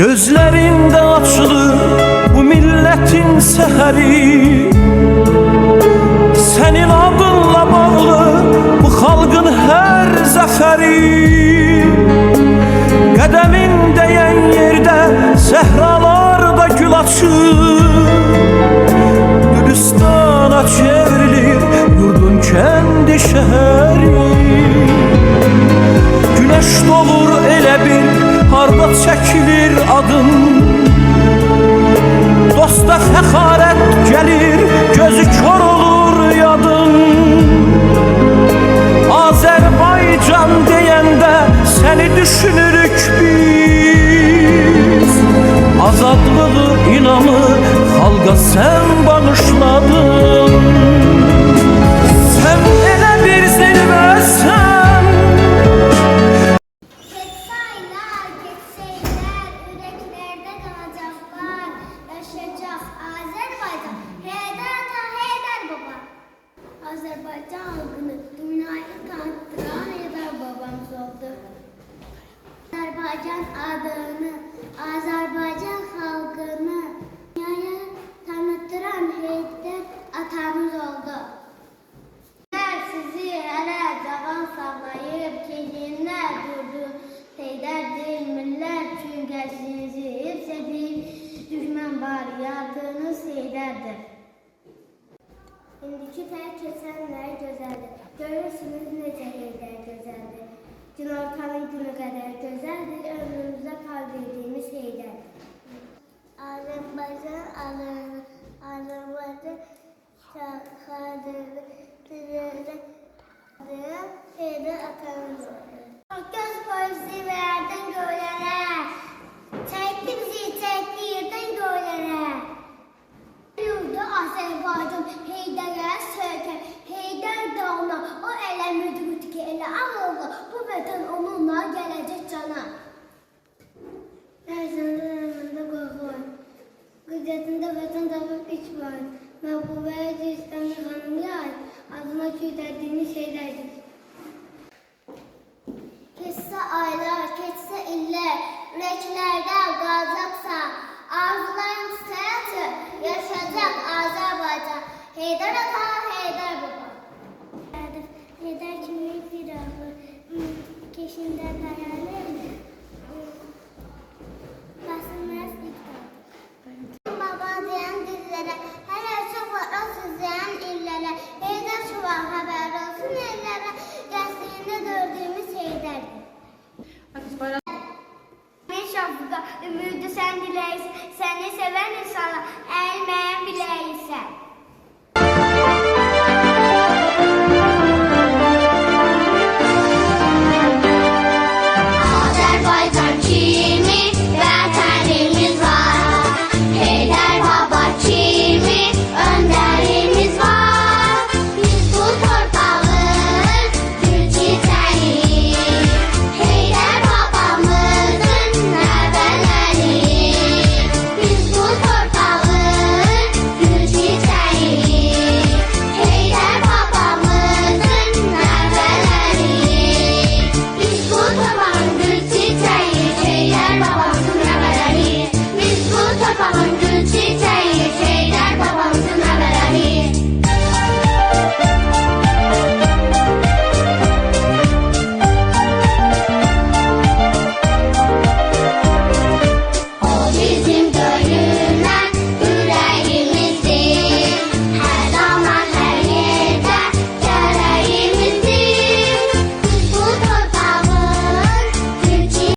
Gözlerinde açılır bu milletin seheri. Senin adınla bağlı bu halkın her zaferi. Qədemin değen yerde sehralarda gül açır. Gülistana çevrilir yurdun kendi şehri. Güneş doğur elə bir harda çekilir adın. Dosta fəxarət gelir gözü kör olur yadın. Azerbaycan deyəndə seni düşünürük biz. Azadlığı inamı xalqa sen bağışladın. Sen elə bir zirvəsən. Azerbaycan halkını dünyaya tanıttıran Heydər babamız oldu. Azerbaycan adını, Azerbaycan halkını dünyaya tanıttıran Heydər atamız oldu. Sizi hələ cavan sağlayıb, keyfinlər durdu. Heydər deyil millət, çünki sizi hepsi bir düşmən var, yardınız Heydərdir. İndiki tərk keçənlər gözəldir. Görürsünüz necə Heydər gözəldir. Günortanın günü qədər gözəldir. Ömrümüzdə par verdiyimiz Heydər. Azərbaycan alını, Azərbaycan xadırı, Heydər atamız oldu. Göz polisi verdən göylərə, çəkdi bizi, çəkdi yerdən göylərə. Yurdu Azərbaycan Heydərə sökər, Heydər dağına, o elə müdürüdür ki, elə ağıllı, bu vətən onunla gələcək cana. Hər zəndə əmrində qorxur, qüdrətində vətən tapıb iç var, məhbubəyə cüstəmi xanımya ait, adına küydədiyimiz Heydərdir. Keçsə aylar, keçsə illər, ürəklərdə qalacaqsa, arzularım səyət